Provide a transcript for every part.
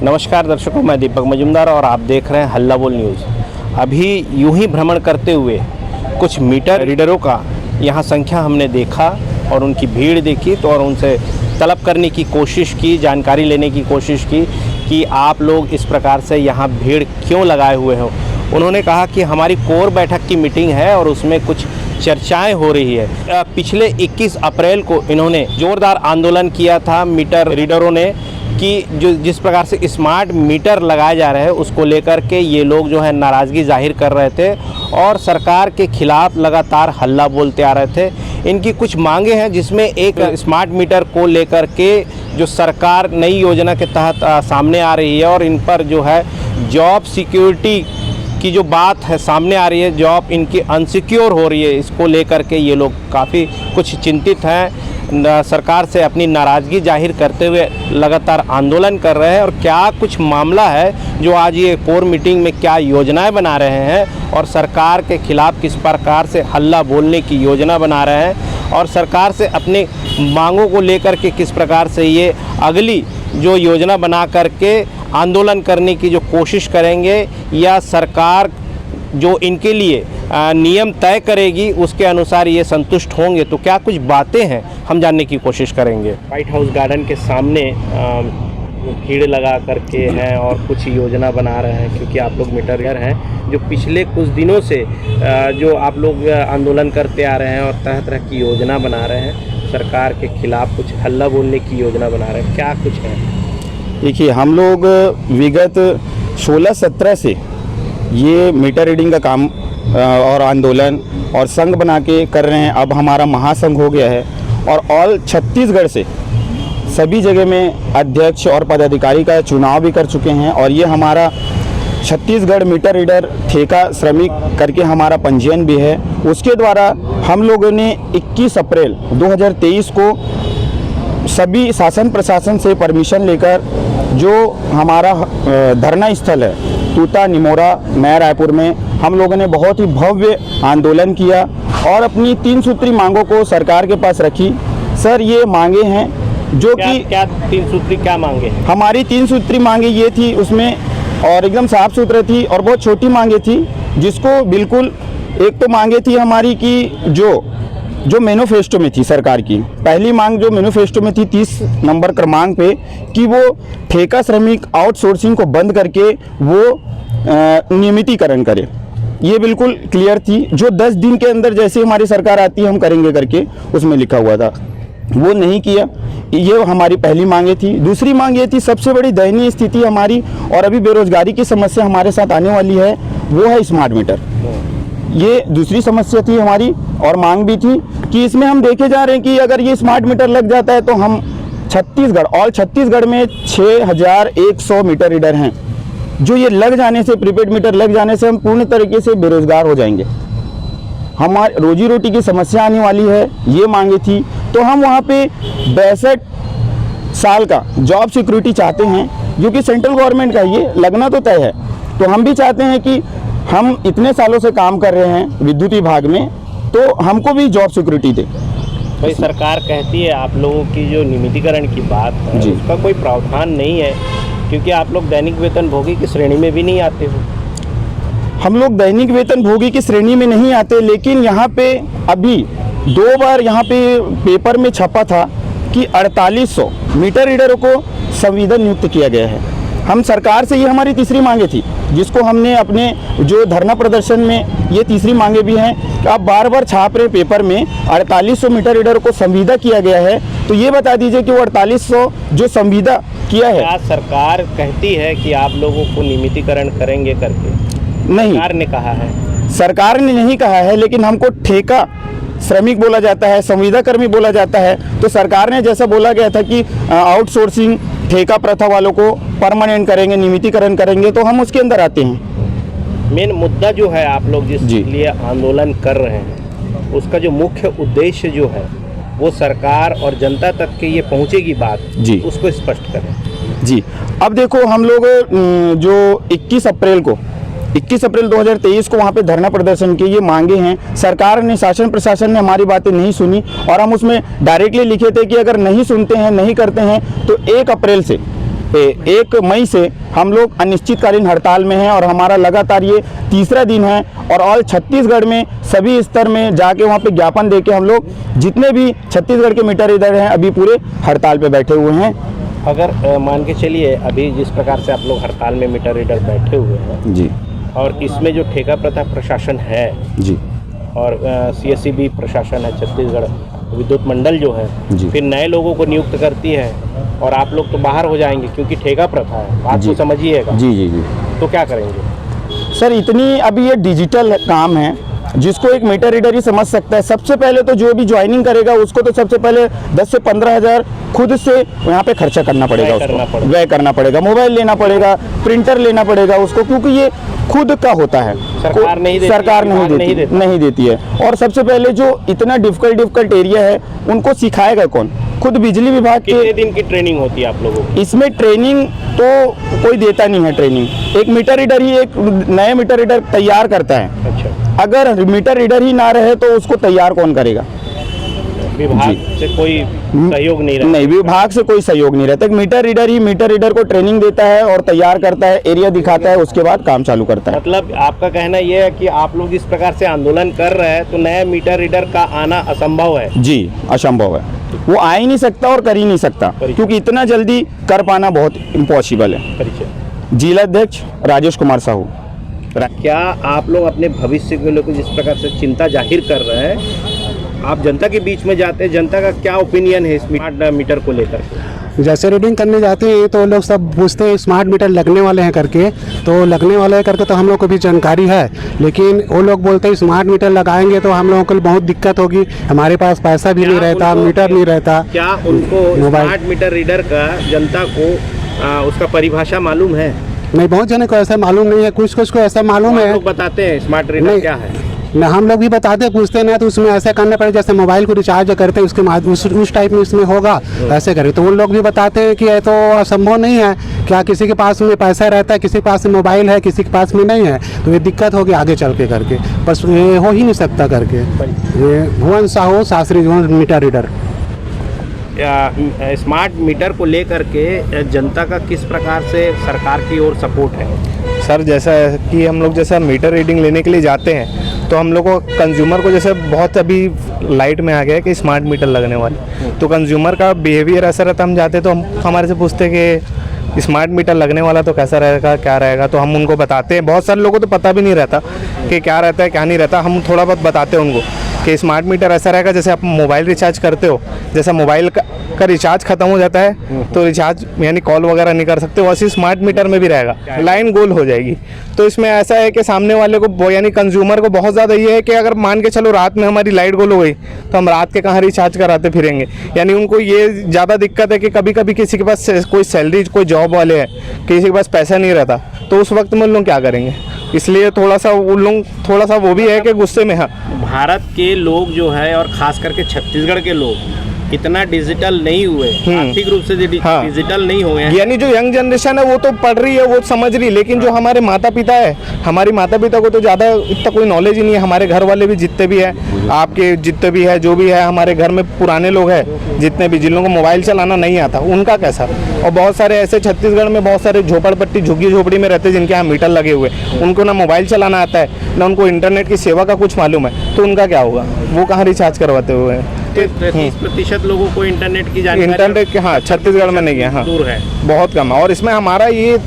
नमस्कार दर्शकों, मैं दीपक मजुमदार और आप देख रहे हैं हल्ला बोल न्यूज़। अभी यूं ही भ्रमण करते हुए कुछ मीटर रीडरों का यहां संख्या हमने देखा और उनकी भीड़ देखी तो और उनसे तलब करने की कोशिश की, जानकारी लेने की कोशिश की कि आप लोग इस प्रकार से यहां भीड़ क्यों लगाए हुए हो। उन्होंने कहा कि हमारी कोर बैठक की मीटिंग है और उसमें कुछ चर्चाएं हो रही है। पिछले 21 अप्रैल को इन्होंने जोरदार आंदोलन किया था मीटर रीडरों ने कि जिस प्रकार से स्मार्ट मीटर लगाए जा रहे हैं उसको लेकर के ये लोग जो है नाराज़गी जाहिर कर रहे थे और सरकार के खिलाफ लगातार हल्ला बोलते आ रहे थे। इनकी कुछ मांगे हैं जिसमें एक स्मार्ट मीटर को लेकर के जो सरकार नई योजना के तहत सामने आ रही है और इन पर जो है जॉब सिक्योरिटी की जो बात है सामने आ रही है, जॉब इनकी अनसिक्योर हो रही है, इसको लेकर के ये लोग काफ़ी कुछ चिंतित हैं। सरकार से अपनी नाराज़गी जाहिर करते हुए लगातार आंदोलन कर रहे हैं और क्या कुछ मामला है जो आज ये कोर मीटिंग में क्या योजनाएं बना रहे हैं और सरकार के खिलाफ किस प्रकार से हल्ला बोलने की योजना बना रहे हैं और सरकार से अपने मांगों को लेकर के किस प्रकार से ये अगली जो योजना बना करके आंदोलन करने की जो कोशिश करेंगे या सरकार जो इनके लिए नियम तय करेगी उसके अनुसार ये संतुष्ट होंगे, तो क्या कुछ बातें हैं हम जानने की कोशिश करेंगे। व्हाइट हाउस गार्डन के सामने भीड़ लगा करके हैं और कुछ योजना बना रहे हैं क्योंकि आप लोग मीटर हैं जो पिछले कुछ दिनों से जो आप लोग आंदोलन करते आ रहे हैं और तरह तरह की योजना बना रहे हैं, सरकार के खिलाफ कुछ हल्ला बोलने की योजना बना रहे हैं, क्या कुछ है? देखिए, हम लोग विगत 16-17 से ये मीटर रीडिंग का काम और आंदोलन और संघ बना के कर रहे हैं। अब हमारा महासंघ हो गया है और ऑल छत्तीसगढ़ से सभी जगह में अध्यक्ष और पदाधिकारी का चुनाव भी कर चुके हैं और ये हमारा छत्तीसगढ़ मीटर रीडर ठेका श्रमिक करके हमारा पंजीयन भी है। उसके द्वारा हम लोगों ने 21 अप्रैल 2023 को सभी शासन प्रशासन से परमिशन लेकर जो हमारा धरना स्थल है तूता निमोरा नया रायपुर में हम लोगों ने बहुत ही भव्य आंदोलन किया और अपनी 3 सूत्री मांगों को सरकार के पास रखी। सर, ये मांगे हैं जो कि क्या 3 सूत्री क्या मांगे हैं? हमारी 3 सूत्री मांगे ये थी उसमें और एकदम साफ सुथरी थी और बहुत छोटी मांगे थी जिसको बिल्कुल एक तो मांगे थी हमारी कि जो मैनिफेस्टो में थी सरकार की पहली मांग जो मैनिफेस्टो में थी 30 नंबर क्रमांक पे कि वो ठेका श्रमिक आउटसोर्सिंग को बंद करके वो नियमितीकरण करे, ये बिल्कुल क्लियर थी। जो 10 दिन के अंदर जैसे हमारी सरकार आती है हम करेंगे करके उसमें लिखा हुआ था, वो नहीं किया। ये हमारी पहली मांगे थी। दूसरी मांग ये थी, सबसे बड़ी दयनीय स्थिति हमारी और अभी बेरोजगारी की समस्या हमारे साथ आने वाली है, वो है स्मार्ट मीटर। ये दूसरी समस्या थी हमारी और मांग भी थी कि इसमें हम देखे जा रहे हैं कि अगर ये स्मार्ट मीटर लग जाता है तो हम छत्तीसगढ़ में 6100 मीटर रीडर हैं जो ये लग जाने से, प्रीपेड मीटर लग जाने से हम पूर्ण तरीके से बेरोजगार हो जाएंगे, हमारी रोजी रोटी की समस्या आने वाली है, ये मांगे थी। तो हम वहाँ पे 62 साल का जॉब सिक्योरिटी चाहते हैं जो कि सेंट्रल गवर्नमेंट का ये लगना तो तय है। तो हम भी चाहते हैं कि हम इतने सालों से काम कर रहे हैं विद्युत विभाग में तो हमको भी जॉब सिक्योरिटी दे। भाई, सरकार कहती है आप लोगों की जो नियमितीकरण की बात है उसका कोई प्रावधान नहीं है क्योंकि आप लोग दैनिक वेतन भोगी की श्रेणी में भी नहीं आते हो। हम लोग दैनिक वेतन भोगी की श्रेणी में नहीं आते, लेकिन यहाँ पे अभी 2 बार यहाँ पे पेपर में छपा था कि 4800 मीटर रीडरों को संविदा नियुक्त किया गया है। हम सरकार से ये हमारी तीसरी मांगे थी जिसको हमने अपने जो धरना प्रदर्शन में ये तीसरी मांगे भी हैं कि आप बार छाप रहे पेपर में 4800 मीटर रीडर को संविदा किया गया है, तो ये बता दीजिए कि वो 4800 जो संविदा किया है, क्या सरकार कहती है कि आप लोगों को नियमितीकरण करेंगे करके? नहीं, सरकार ने कहा है। सरकार ने नहीं कहा है, लेकिन हमको ठेका श्रमिक बोला जाता है, संविदा कर्मी बोला जाता है। तो सरकार ने जैसा बोला गया था कि आउटसोर्सिंग ठेका प्रथा वालों को परमानेंट करेंगे, नियमितीकरण करेंगे, तो हम उसके अंदर आते हैं। मेन मुद्दा जो है आप लोग जिस लिए आंदोलन कर रहे हैं उसका जो मुख्य उद्देश्य जो है वो सरकार और जनता तक के ये पहुंचेगी बात जी, उसको स्पष्ट करें जी। अब देखो, हम लोग जो 21 अप्रैल 2023 को वहाँ पे धरना प्रदर्शन की ये मांगे हैं, सरकार ने, शासन प्रशासन ने हमारी बातें नहीं सुनी और हम उसमें डायरेक्टली लिखे थे कि अगर नहीं सुनते हैं, नहीं करते हैं तो 1 1 मई से हम लोग अनिश्चितकालीन हड़ताल में हैं और हमारा लगातार ये तीसरा दिन है। और ऑल छत्तीसगढ़ में सभी स्तर में जाके वहाँ पे ज्ञापन देके हम लोग जितने भी छत्तीसगढ़ के मीटर रीडर हैं अभी पूरे हड़ताल पे बैठे हुए हैं। अगर मान के चलिए अभी जिस प्रकार से आप लोग हड़ताल में मीटर रीडर बैठे हुए हैं जी, और इसमें जो ठेका प्रथा प्रशासन है जी, और CSCB प्रशासन है, छत्तीसगढ़ विद्युत मंडल जो है, जी। फिर नए लोगों को नियुक्त करती है और आप लोग तो बाहर हो जाएंगे क्योंकि ठेका प्रथा है, बात जी। को समझिएगा। जी जी जी तो क्या करेंगे सर, इतनी अभी ये डिजिटल काम है जिसको एक मीटर रीडर ही समझ सकता है। सबसे पहले तो जो भी ज्वाइनिंग करेगा उसको तो सबसे पहले 10 से 15 हज़ार खुद से यहाँ पे खर्चा करना पड़ेगा, उसको व्यय करना पड़ेगा, मोबाइल लेना पड़ेगा, प्रिंटर लेना पड़ेगा उसको, क्योंकि ये खुद का होता है, सरकार नहीं देती, सरकार नहीं देती है। और सबसे पहले जो इतना डिफिकल्ट एरिया है उनको सिखाएगा कौन? खुद बिजली विभाग के। कितने दिन की ट्रेनिंग होती है आप लोगों की? इसमें ट्रेनिंग तो कोई देता नहीं है ट्रेनिंग। एक मीटर रीडर ही एक नए मीटर रीडर तैयार करता है। अच्छा, अगर मीटर रीडर ही ना रहे तो उसको तैयार कौन करेगा? विभाग से कोई सहयोग नहीं रहता? नहीं, विभाग से कोई सहयोग नहीं रहता। मीटर रीडर ही मीटर रीडर को ट्रेनिंग देता है और तैयार करता है, एरिया दिखाता है, उसके बाद काम चालू करता है। मतलब आपका कहना यह है कि आप लोग इस प्रकार से आंदोलन कर रहे हैं तो नया मीटर रीडर का आना असंभव है? जी, असंभव है। वो आ ही नहीं सकता और कर ही नहीं सकता, क्योंकि इतना जल्दी कर पाना बहुत इम्पॉसिबल है। परिचय। जिलाध्यक्ष राजेश कुमार साहू। क्या आप लोग अपने भविष्य को लेकर जिस प्रकार से चिंता जाहिर कर रहे हैं, आप जनता के बीच में जाते हैं, जनता का क्या ओपिनियन है स्मार्ट मीटर को लेकर? जैसे रीडिंग करने जाते हैं तो लोग सब पूछते हैं स्मार्ट मीटर लगने वाले हैं करके, तो लगने वाले हैं करके तो हम लोग को भी जानकारी है, लेकिन वो लोग बोलते हैं स्मार्ट मीटर लगाएंगे तो हम लोगों को बहुत दिक्कत होगी, हमारे पास पैसा भी नहीं रहता, मीटर नहीं रहता। क्या उनको स्मार्ट मीटर रीडर का जनता को उसका परिभाषा मालूम है? नहीं, बहुत जने को ऐसा मालूम नहीं है, कुछ को ऐसा मालूम है। लोग बताते हैं स्मार्ट रीडर क्या है न, हम लोग भी बताते पूछते ना, तो उसमें ऐसा करना पड़ेगा जैसे मोबाइल को रिचार्ज करते हैं उसके उस टाइप में इसमें होगा, ऐसे करें। तो उन लोग भी बताते हैं कि ये तो असंभव नहीं है, क्या किसी के पास में पैसा रहता है, किसी के पास मोबाइल है, किसी के पास में नहीं है, तो ये दिक्कत होगी आगे चल के करके, बस ये हो ही नहीं सकता करके। ये Bhuvan Sahu Shastri meter reader. Smart meter को लेकर के जनता का किस प्रकार से सरकार की ओर सपोर्ट है? सर, जैसा कि हम लोग जैसा मीटर रीडिंग लेने के लिए जाते हैं तो हम लोग को कंज्यूमर को जैसे बहुत अभी लाइट में आ गया है कि स्मार्ट मीटर लगने वाले, तो कंज्यूमर का बिहेवियर ऐसा रहता, हम जाते तो हम हमारे से पूछते कि स्मार्ट मीटर लगने वाला तो कैसा रहेगा, क्या रहेगा, तो हम उनको बताते हैं। बहुत सारे लोगों को तो पता भी नहीं रहता कि क्या रहता है क्या नहीं रहता, हम थोड़ा बहुत बताते हैं उनको कि स्मार्ट मीटर ऐसा रहेगा जैसे आप मोबाइल रिचार्ज करते हो, जैसा मोबाइल का रिचार्ज खत्म हो जाता है तो रिचार्ज यानी कॉल वगैरह नहीं कर सकते, वैसे स्मार्ट मीटर में भी रहेगा, लाइन गोल हो जाएगी। तो इसमें ऐसा है कि सामने वाले को यानी कंज्यूमर को बहुत ज़्यादा ये है कि अगर मान के चलो रात में हमारी लाइट गोल हो गई तो हम रात के कहाँ रिचार्ज कराते फिरेंगे, यानी उनको ये ज़्यादा दिक्कत है कि कभी कभी किसी के पास कोई सैलरी कोई जॉब वाले हैं, किसी के पास पैसा नहीं रहता, तो उस वक्त में उन लोग क्या करेंगे, इसलिए थोड़ा सा उन लोग थोड़ा सा वो भी है कि गुस्से में है। भारत के लोग जो है और खास करके छत्तीसगढ़ के लोग इतना डिजिटल नहीं हुए, आर्थिक रूप से डिजिटल नहीं हुए हैं। यानी जो यंग जनरेशन है वो तो पढ़ रही है, वो समझ रही है, लेकिन जो हमारे माता पिता है, हमारी माता पिता को तो ज़्यादा इतना कोई नॉलेज ही नहीं है। हमारे घर वाले भी जितने भी हैं, आपके जितने भी है, जो भी है, हमारे घर में पुराने लोग हैं जितने भी, जिन लोगों को मोबाइल चलाना नहीं आता, उनका कैसा। और बहुत सारे ऐसे छत्तीसगढ़ में बहुत सारे झोपड़पट्टी झुग्गी झोपड़ी में रहते हैं जिनके यहाँ मीटर लगे हुए, उनको ना मोबाइल चलाना आता है, ना उनको इंटरनेट की सेवा का कुछ मालूम है, तो उनका क्या होगा, वो कहाँ रिचार्ज करवाते हुए हैं। 30% लोगों को इंटरनेट की जानकारी, इंटरनेट के, हाँ, छत्तीसगढ़ में नहीं है, हाँ, दूर है, बहुत कम है। और इसमें हमारा ये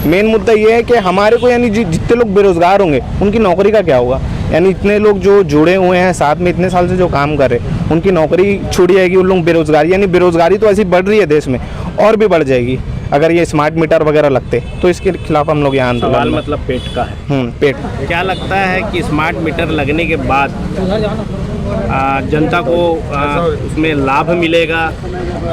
मेन मुद्दा ये है कि हमारे को यानी जितने लोग बेरोजगार होंगे उनकी नौकरी का क्या होगा, यानी इतने लोग जो जुड़े हुए हैं साथ में इतने साल से जो काम कर रहे हैं उनकी नौकरी छूट जाएगी, उन लोग बेरोजगारी, यानी बेरोजगारी तो ऐसी बढ़ रही है देश में और भी बढ़ जाएगी अगर ये स्मार्ट मीटर वगैरह लगते, तो इसके खिलाफ हम लोग यहाँ आंदोलन। सवाल मतलब पेट का है। पेट। क्या लगता है कि स्मार्ट मीटर लगने के बाद जनता को उसमें लाभ मिलेगा,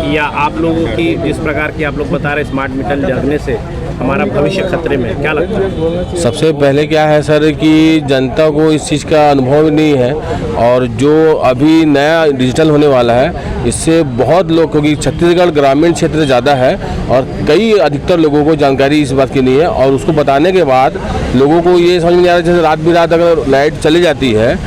या आप लोगों की जिस प्रकार की आप लोग बता रहे स्मार्ट मीटर लगने से हमारा भविष्य खतरे में, क्या लगता है? सबसे पहले क्या है सर कि जनता को इस चीज़ का अनुभव नहीं है, और जो अभी नया डिजिटल होने वाला है इससे बहुत लोग, क्योंकि छत्तीसगढ़ ग्रामीण क्षेत्र ज़्यादा है और कई अधिकतर लोगों को जानकारी इस बात की नहीं है, और उसको बताने के बाद लोगों को ये समझ में नहीं आ रहा, जैसे रात बिरात अगर लाइट चली जाती है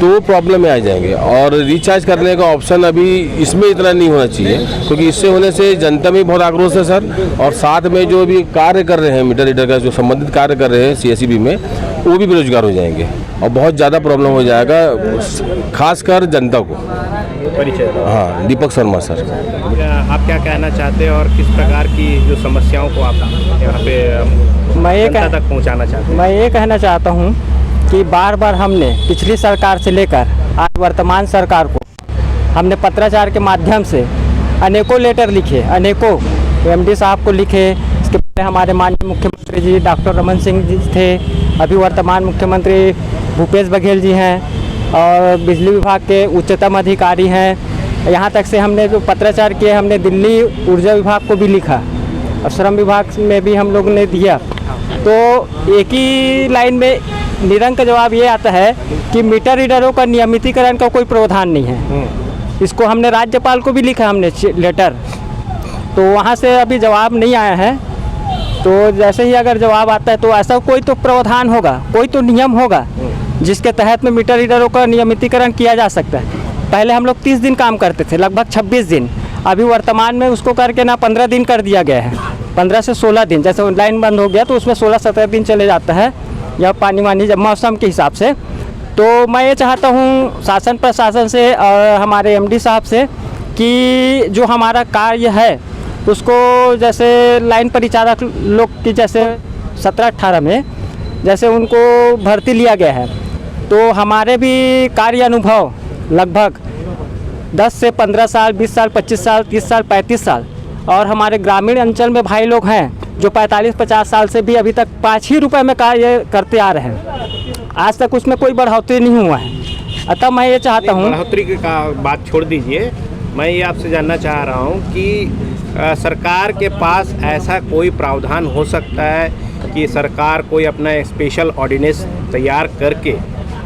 तो प्रॉब्लम में आ जाएंगे। और रिचार्ज करने का ऑप्शन अभी इसमें इतना नहीं होना चाहिए, क्योंकि इससे होने से जनता में बहुत आक्रोश है सर। और साथ में जो भी कार्य कर रहे हैं मीटर रीडर का जो संबंधित कार्य कर रहे हैं CSEB में, वो भी बेरोजगार हो जाएंगे और बहुत ज़्यादा प्रॉब्लम हो जाएगा, खासकर जनता को। परिचय। हाँ, दीपक शर्मा सर। आप क्या कहना चाहते हैं और किस प्रकार की जो समस्याओं को आप यहाँ पे जनता तक पहुँचाना चाहते हैं? मैं ये कहना चाहता हूँ कि बार बार हमने पिछली सरकार से लेकर आज वर्तमान सरकार को हमने पत्राचार के माध्यम से अनेकों लेटर लिखे, अनेकों MD साहब को लिखे। इसके पहले हमारे माननीय मुख्यमंत्री जी डॉक्टर रमन सिंह जी थे, अभी वर्तमान मुख्यमंत्री भूपेश बघेल जी हैं, और बिजली विभाग के उच्चतम अधिकारी हैं। यहाँ तक से हमने जो पत्राचार किए, हमने दिल्ली ऊर्जा विभाग को भी लिखा और श्रम विभाग में भी हम लोग ने दिया। तो एक ही लाइन में निरंक जवाब ये आता है कि मीटर रीडरों का नियमितीकरण का कोई प्रावधान नहीं है। इसको हमने राज्यपाल को भी लिखा, हमने लेटर, तो वहाँ से अभी जवाब नहीं आया है। तो जैसे ही अगर जवाब आता है तो ऐसा कोई तो प्रावधान होगा, कोई तो नियम होगा जिसके तहत में मीटर रीडरों का नियमितीकरण किया जा सकता है। पहले हम लोग 30 दिन काम करते थे, लगभग 26 दिन, अभी वर्तमान में उसको करके ना 15 दिन कर दिया गया है, 15 से 16 दिन। जैसे ऑनलाइन बंद हो गया तो उसमें 16-17 दिन चले जाता है, या पानी वानी जब मौसम के हिसाब से। तो मैं ये चाहता हूँ शासन प्रशासन से और हमारे MD साहब से कि जो हमारा कार्य है उसको, जैसे लाइन परिचारक लोग की जैसे 17-18 में जैसे उनको भर्ती लिया गया है, तो हमारे भी कार्य अनुभव लगभग 10 से 15 साल, 20 साल, 25 साल, 30 साल, 35 साल, और हमारे ग्रामीण अंचल में भाई लोग हैं जो 45-50 साल से भी अभी तक 5 ही रुपये में कार्य करते आ रहे हैं। आज तक उसमें कोई बढ़ोतरी नहीं हुआ है। अतः मैं ये चाहता हूँ, बढ़ोतरी का बात छोड़ दीजिए, मैं ये आपसे जानना चाह रहा हूँ कि सरकार के पास ऐसा कोई प्रावधान हो सकता है कि सरकार कोई अपना स्पेशल ऑर्डिनेंस तैयार करके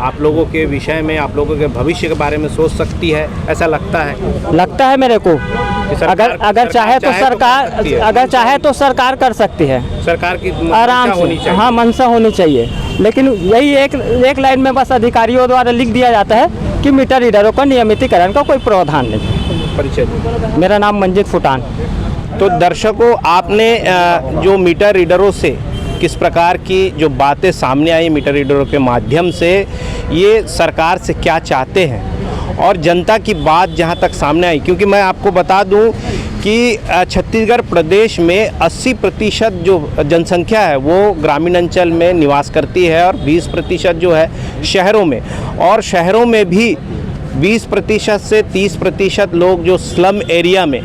आप लोगों के विषय में, आप लोगों के भविष्य के बारे में सोच सकती है, ऐसा लगता है मेरे को अगर चाहे तो सरकार, अगर चाहे तो सरकार कर सकती है, सरकार की आराम मंशा होनी से, चाहिए। हाँ, मंशा होनी चाहिए। लेकिन यही एक लाइन में बस अधिकारियों द्वारा लिख दिया जाता है कि मीटर रीडरों का नियमितीकरण का कोई प्रावधान नहीं। परिचय। मेरा नाम मंजित फुटान। तो दर्शकों, आपने जो मीटर रीडरों से किस प्रकार की जो बातें सामने आई मीटर रीडरों के माध्यम से, ये सरकार से क्या चाहते हैं और जनता की बात जहां तक सामने आई, क्योंकि मैं आपको बता दूं कि छत्तीसगढ़ प्रदेश में 80% जो जनसंख्या है वो ग्रामीण अंचल में निवास करती है और 20% जो है शहरों में, और शहरों में भी 20% से 30% लोग जो स्लम एरिया में,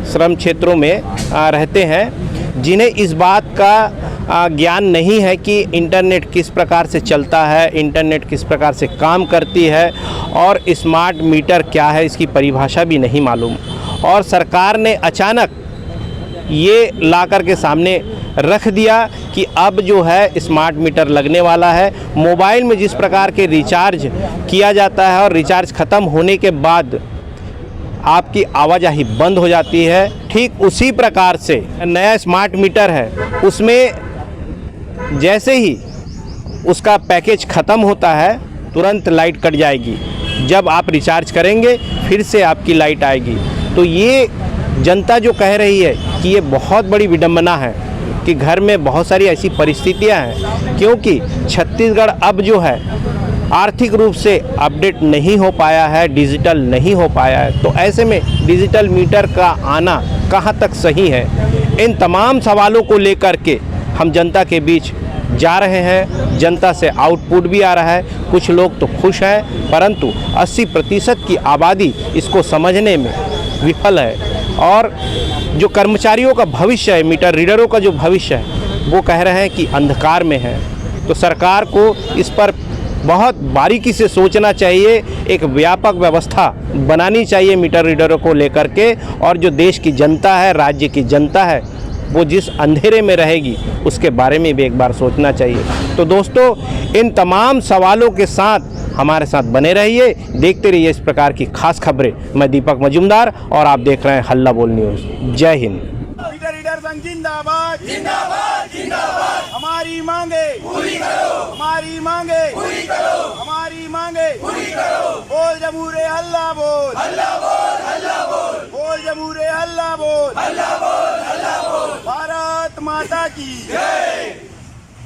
श्रम क्षेत्रों में रहते हैं, जिन्हें इस बात का ज्ञान नहीं है कि इंटरनेट किस प्रकार से चलता है, इंटरनेट किस प्रकार से काम करती है, और स्मार्ट मीटर क्या है इसकी परिभाषा भी नहीं मालूम। और सरकार ने अचानक ये लाकर के सामने रख दिया कि अब जो है स्मार्ट मीटर लगने वाला है। मोबाइल में जिस प्रकार के रिचार्ज किया जाता है और रिचार्ज ख़त्म होने के बाद आपकी आवाजाही बंद हो जाती है, ठीक उसी प्रकार से नया स्मार्ट मीटर है, उसमें जैसे ही उसका पैकेज ख़त्म होता है तुरंत लाइट कट जाएगी, जब आप रिचार्ज करेंगे फिर से आपकी लाइट आएगी। तो ये जनता जो कह रही है कि ये बहुत बड़ी विडंबना है कि घर में बहुत सारी ऐसी परिस्थितियां हैं, क्योंकि छत्तीसगढ़ अब जो है आर्थिक रूप से अपडेट नहीं हो पाया है, डिजिटल नहीं हो पाया है। तो ऐसे में डिजिटल मीटर का आना कहाँ तक सही है, इन तमाम सवालों को लेकर के हम जनता के बीच जा रहे हैं। जनता से आउटपुट भी आ रहा है, कुछ लोग तो खुश हैं, परंतु 80% की आबादी इसको समझने में विफल है। और जो कर्मचारियों का भविष्य है, मीटर रीडरों का जो भविष्य है, वो कह रहे हैं कि अंधकार में है। तो सरकार को इस पर बहुत बारीकी से सोचना चाहिए, एक व्यापक व्यवस्था बनानी चाहिए मीटर रीडरों को लेकर के, और जो देश की जनता है, राज्य की जनता है, वो जिस अंधेरे में रहेगी उसके बारे में भी एक बार सोचना चाहिए। तो दोस्तों, इन तमाम सवालों के साथ हमारे साथ बने रहिए, देखते रहिए इस प्रकार की खास खबरें। मैं दीपक मजूमदार और आप देख रहे हैं हल्ला बोल न्यूज़। जय हिंद। मीटर रीडर संघ जिंदाबाद, जिंदाबाद, जिंदाबाद। हमारी मांगे पूरी करो, हमारी मांगे पूरी करो, हमारी मांगे पूरी करो। बोल जमूरे हल्ला बोल, हल्ला बोल, हल्ला बोल। बोल जमूरे हल्ला बोल, हल्ला बोल, हल्ला बोल। भारत माता की जय।